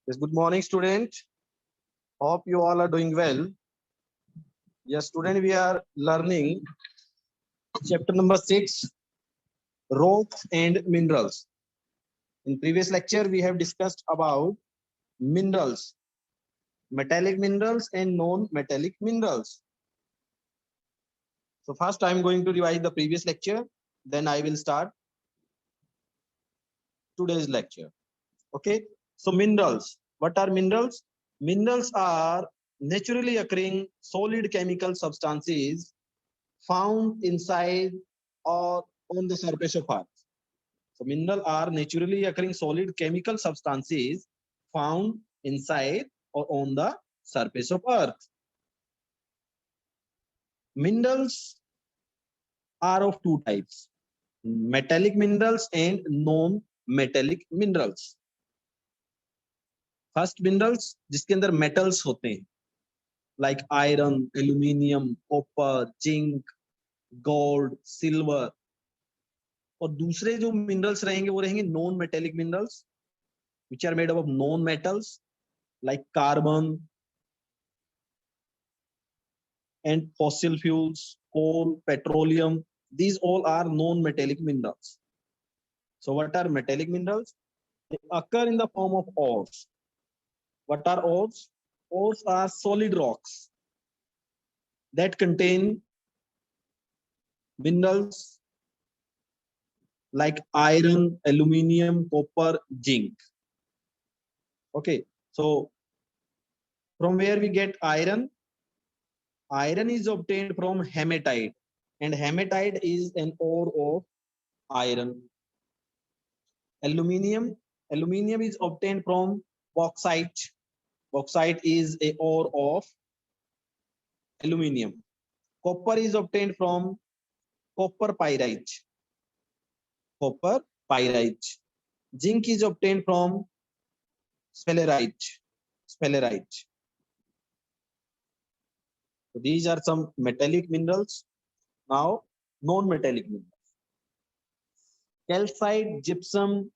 Yes, good morning, student. Hope you all are doing well. Yes, student, we are learning chapter number 6, rocks and minerals. In previous lecture, we have discussed about minerals, metallic minerals and non-metallic minerals. So first, I am going to revise the previous lecture. Then I will start today's lecture. Okay. So minerals. What are minerals? Minerals are naturally occurring solid chemical substances found inside or on the surface of Earth. So minerals are naturally occurring solid chemical substances found inside or on the surface of Earth. Minerals are of two types, metallic minerals and non-metallic minerals. First minerals जिसके अंदर metals होते हैं like iron aluminium copper zinc gold silver और दूसरे जो minerals रहेंगे वो रहेंगे non metallic minerals which are made up of non metals like carbon and fossil fuels coal petroleum these all are non-metallic minerals. So what are metallic minerals? They occur in the form of ores. What are ores? Ores are solid rocks that contain minerals like iron, aluminium, copper, zinc. Okay, so from where we get iron? Iron is obtained from hematite, and hematite is an ore of iron. Aluminium, aluminium is obtained from bauxite. Bauxite is a ore of aluminium. Copper is obtained from copper pyrite. Copper pyrite. Zinc is obtained from sphalerite. Sphalerite. So these are some metallic minerals. Now, non-metallic minerals. Calcite, gypsum,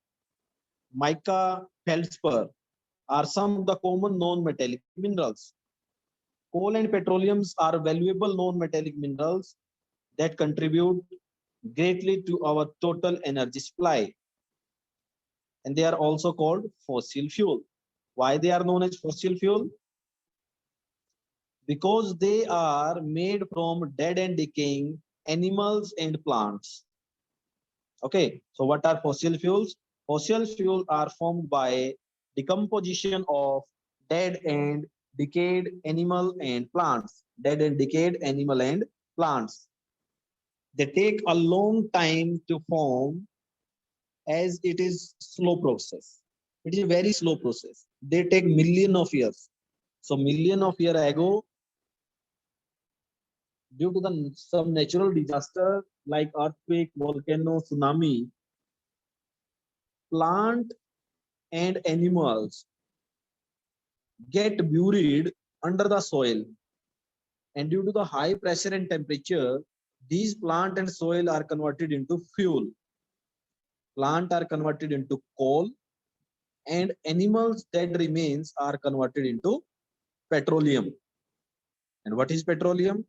mica, feldspar are some of the common non-metallic minerals. Coal and petroleums are valuable non-metallic minerals that contribute greatly to our total energy supply. And they are also called fossil fuel. Why they are known as fossil fuel? Because they are made from dead and decaying animals and plants. Okay, so what are fossil fuels? Fossil fuels are formed by decomposition of dead and decayed animal and plants. Dead and decayed animal and plants. They take a long time to form as it is slow process. It is a very slow process. They take million of years. So million of year ago, due to some natural disaster like earthquake, volcano, tsunami, plant and animals get buried under the soil, and due to the high pressure and temperature these plant and soil are converted into fuel. Plant are converted into coal and animals dead remains are converted into petroleum. And what is petroleum?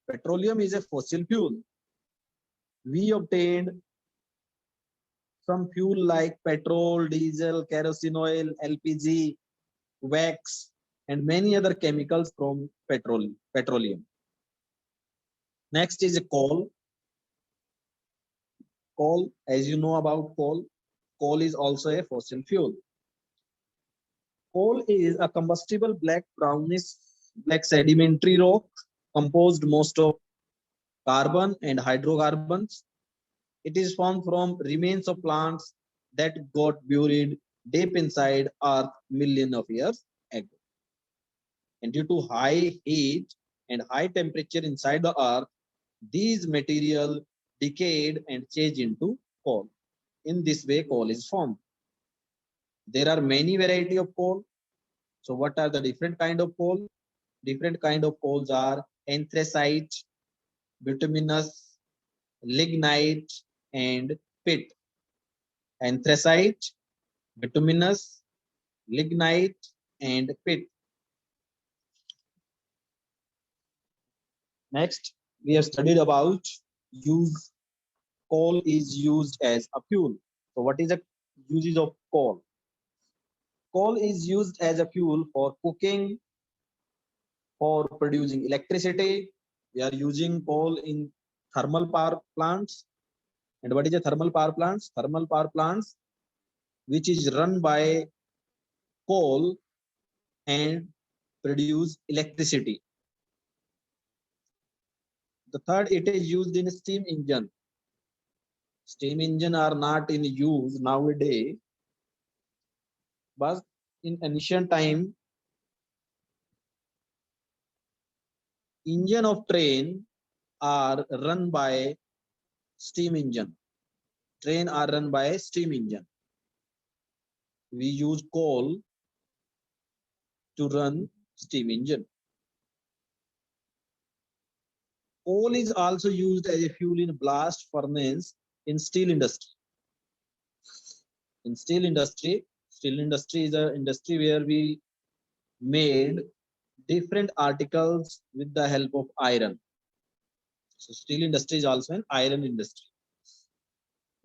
Petroleum is a fossil fuel. We obtained some fuel like petrol, diesel, kerosene oil, LPG, wax, and many other chemicals from petroleum. Next is a coal. Coal, as you know about coal, coal is also a fossil fuel. Coal is a combustible black brownish black sedimentary rock composed most of carbon and hydrocarbons. It is formed from remains of plants that got buried deep inside earth million of years ago. And due to high heat and high temperature inside the earth, these material decayed and changed into coal. In this way, coal is formed. There are many variety of coal. So what are the different kind of coal? Different kind of coals are anthracite, bituminous, lignite, and pit. Anthracite, bituminous, lignite, and pit. Next, we have studied about use. Coal is used as a fuel. So what is the uses of coal? Coal is used as a fuel for cooking, for producing electricity. We are using coal in thermal power plants. And what is a thermal power plants? Thermal power plants, which is run by coal and produce electricity. The third, it is used in steam engine. Steam engine are not in use nowadays, but in ancient time, engine of train are run by steam engine. Train are run by steam engine. We use coal to run steam engine. Coal is also used as a fuel in blast furnace in steel industry. In steel industry is an industry where we made different articles with the help of iron. So steel industry is also an iron industry.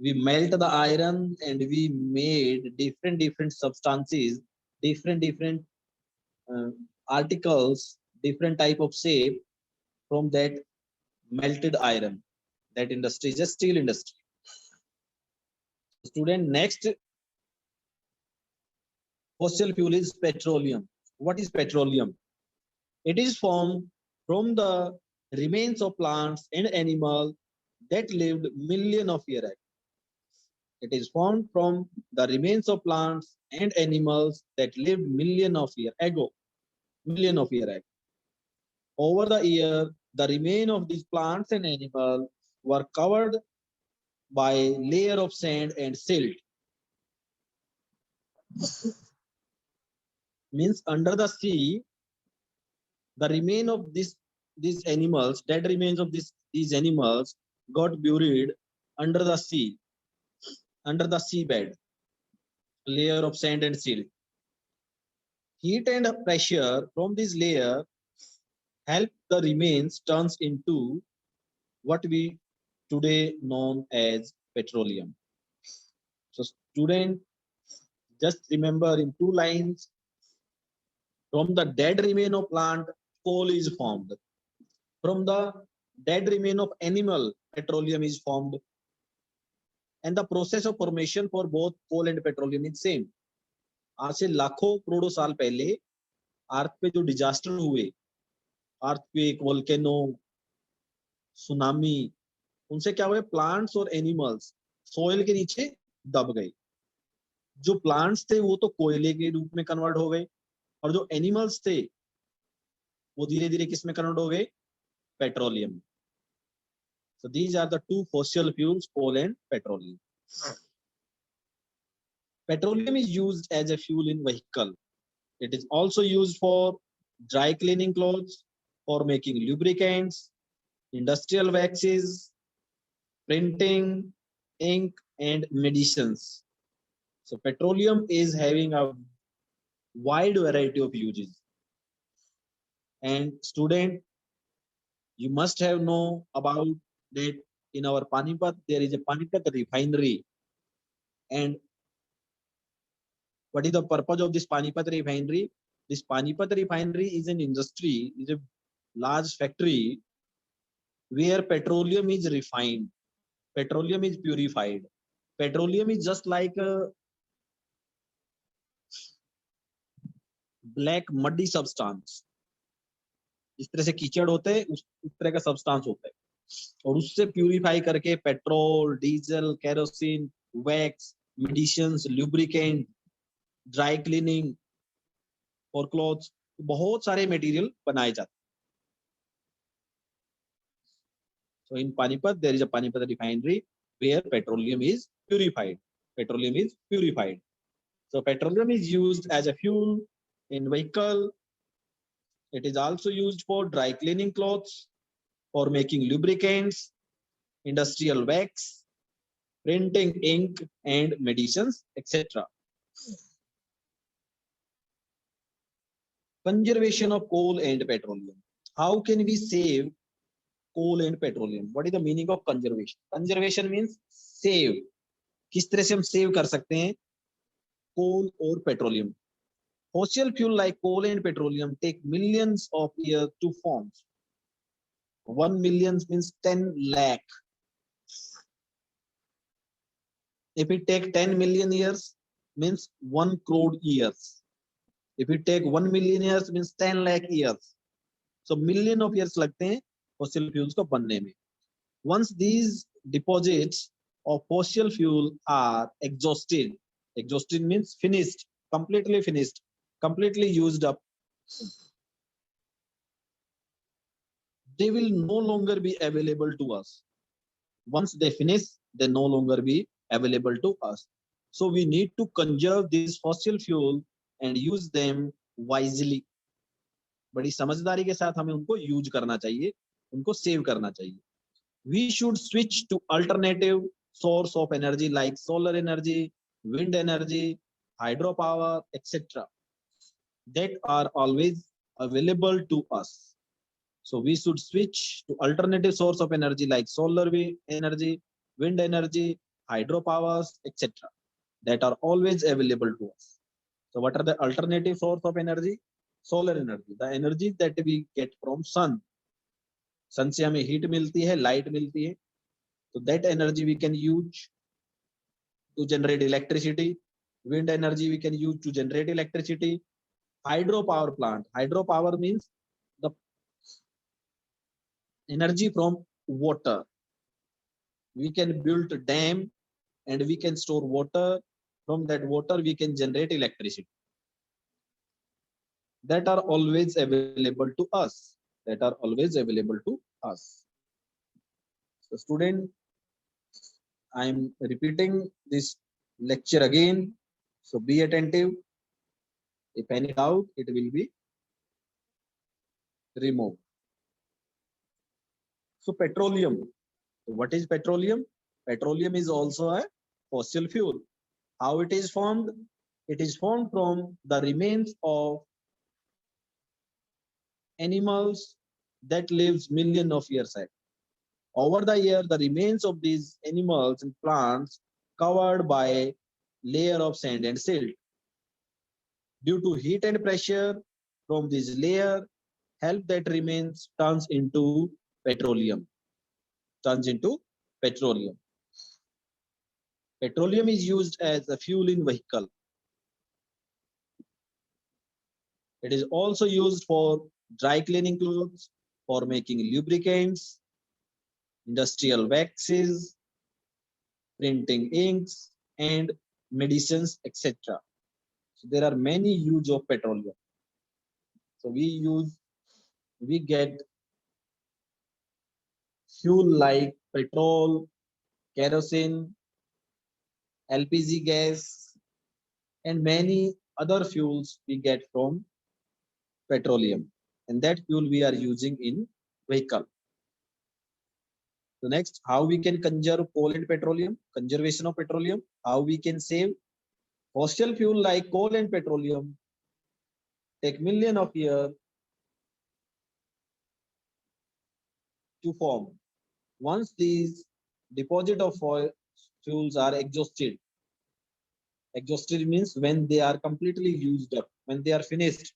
We melt the iron and we made different substances, different uh, articles, different type of shape from that melted iron. That industry is a steel industry. Student, next fossil fuel is petroleum. What is petroleum? It is formed from the remains of plants and animals that lived million of years ago. It is formed from the remains of plants and animals that lived million of years ago. Million of years ago. Over the year, the remains of these plants and animals were covered by layer of sand and silt. Means under the sea, the remain of these animals, dead remains of these animals got buried under the sea, under the seabed, layer of sand and silt. Heat and pressure from this layer help the remains turns into what we today known as petroleum. So student, just remember in two lines, from the dead remain of plant, coal is formed. From the dead remain of animal, petroleum is formed. And the process of formation for both coal and petroleum is same. आज से लाखों करोड़ों साल पहले अर्थ पे जो disaster हुए, earthquake, volcano, tsunami, उनसे क्या हुए? प्लांट्स और एनिमल्स सोइल के नीचे दब गए. जो प्लांट्स थे वो तो कोयले के रूप में कन्वर्ट हो गए, और जो एनिमल्स थे वो धीरे धीरे किस में कन्वर्ट हो गए? Petroleum. So these are the two fossil fuels, coal and petroleum. Petroleum is used as a fuel in vehicle. It is also used for dry cleaning clothes, for making lubricants, industrial waxes, printing, ink, and medicines. So petroleum is having a wide variety of uses. And student, you must have know about that in our Panipat, there is a Panipat refinery. And what is the purpose of this Panipat refinery? This Panipat refinery is an industry, is a large factory where petroleum is refined, petroleum is purified. Petroleum is just like a black muddy substance. जिस तरह से कीचड़ होते हैं उस तरह का substance होता है, और उससे प्यूरिफाई करके petrol, diesel, kerosene, wax, medicines, lubricant, dry cleaning और क्लॉथ्स, बहुत सारे मटेरियल बनाए जाते हैं. So in Panipat, there is a Panipat refinery where petroleum is purified. Petroleum is purified. So petroleum is used as a fuel in vehicle. It is also used for dry cleaning clothes, for making lubricants, industrial wax, printing ink and medicines, etc. Conservation of coal and petroleum. How can we save coal and petroleum? What is the meaning of conservation? Conservation means save. किस तरह से हम save कर सकते हैं coal और petroleum? Fossil fuel like coal and petroleum take millions of years to form. 1 million means 10 lakh. If it take 10 million years, means 1 crore years. If it take 1 million years, means 10 lakh years. So million of years लगते हैं fossil fuels को बनने में. Once these deposits of fossil fuel are exhausted, exhausted means finished, completely used up, they will no longer be available to us. Once they finish, they no longer be available to us. So we need to conserve these fossil fuel and use them wisely. बड़ी समझदारी के साथ हमें उनको use करना चाहिए, उनको save करना चाहिए. We should switch to alternative source of energy like solar energy, wind energy, hydropower, etc. that are always available to us. So we should switch to alternative source of energy like solar energy, wind energy, hydropowers, etc. that are always available to us. So what are the alternative source of energy? Solar energy, the energy that we get from sun. सन से हमें heat मिलती है, light मिलती है. So that energy we can use to generate electricity. Wind energy we can use to generate electricity. Hydropower plant. Hydropower means the energy from water. We can build a dam and we can store water. From that water we can generate electricity. That are always available to us. That are always available to us. So student, I am repeating this lecture again. So be attentive. If any doubt, it will be removed. So petroleum. So what is petroleum? Petroleum is also a fossil fuel. How it is formed? It is formed from the remains of animals that lives millions of years ago. Over the year, the remains of these animals and plants covered by a layer of sand and silt. Due to heat and pressure from this layer, help that remains turns into petroleum. Turns into petroleum. Petroleum is used as a fuel in vehicle. It is also used for dry cleaning clothes, for making lubricants, industrial waxes, printing inks, and medicines, etc. So there are many use of petroleum. So we get fuel like petrol, kerosene, LPG gas, and many other fuels we get from petroleum. And that fuel we are using in vehicle. So next, how we can conserve coal and petroleum, conservation of petroleum, how we can save fossil fuel like coal and petroleum take million of years to form. Once these deposit of fuels are exhausted, exhausted means when they are completely used up, when they are finished,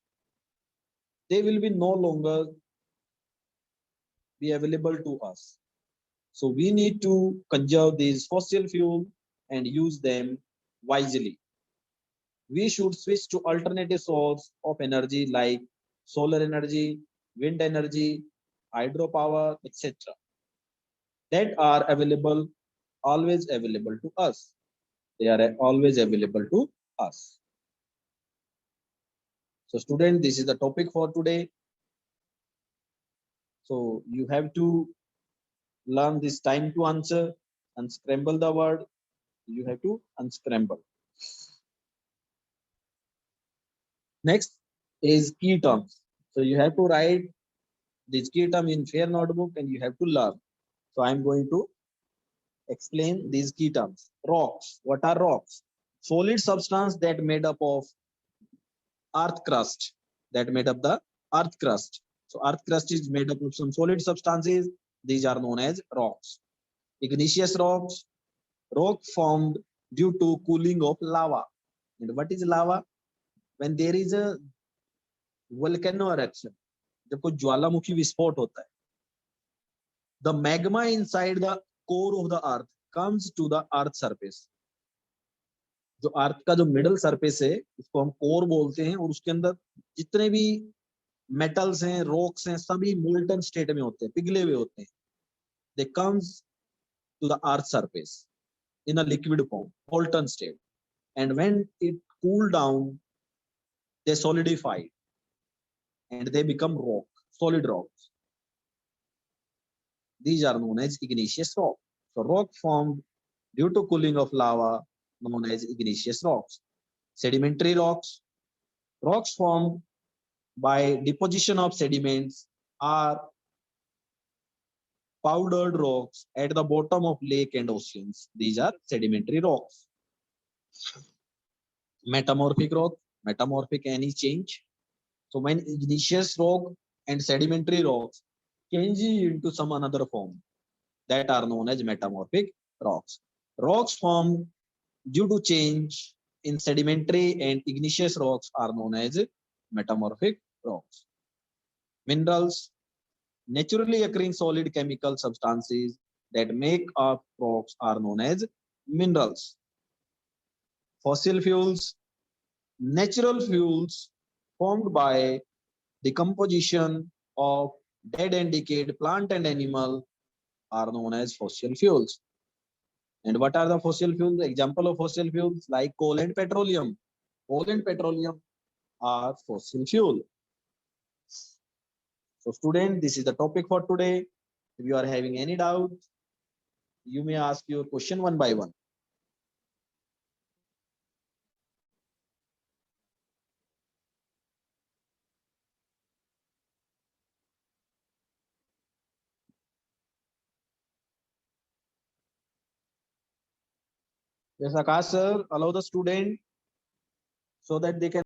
they will be no longer be available to us. So we need to conserve these fossil fuel and use them wisely. We should switch to alternative source of energy like solar energy, wind energy, hydropower, etc. that are available, always available to us. They are always available to us. So student, this is the topic for today. So you have to learn this time to answer, unscramble the word. You have to unscramble. Next is key terms. So you have to write this key term in fair notebook and you have to learn. So I'm going to explain these key terms. Rocks. What are rocks? Solid substance that made up of earth crust. that made up the earth crust. So earth crust is made up of some solid substances. These are known as rocks. Igneous rocks, rock formed due to cooling of lava. And what is lava? When there is a volcano eruption, जब कोई ज्वालामुखी विस्फोट होता है, the magma inside the core of the earth comes to the earth surface. जो अर्थ का जो middle surface है उसको हम कोर बोलते हैं, और उसके अंदर जितने भी मेटल्स हैं, रॉक्स हैं, सभी मोल्टन स्टेट में होते हैं, पिघले हुए होते हैं. They comes to the earth surface in a liquid form, molten state. And when it cool down, they solidify and they become rock, solid rocks. These are known as igneous rock. So rock formed due to cooling of lava known as igneous rocks. Sedimentary rocks, rocks formed by deposition of sediments are powdered rocks at the bottom of lake and oceans. These are sedimentary rocks. Metamorphic rock, metamorphic any change. So when igneous rock and sedimentary rocks change into some another form, that are known as metamorphic rocks. Rocks formed due to change in sedimentary and igneous rocks are known as metamorphic rocks. Minerals, naturally occurring solid chemical substances that make up rocks are known as minerals. Fossil fuels, natural fuels formed by decomposition of dead and decayed plant and animal are known as fossil fuels. And what are the fossil fuels? Example of fossil fuels like coal and petroleum. Coal and petroleum are fossil fuel. So student, this is the topic for today. If you are having any doubt, you may ask your question one by one. Yes, Akash sir, allow the student so that they can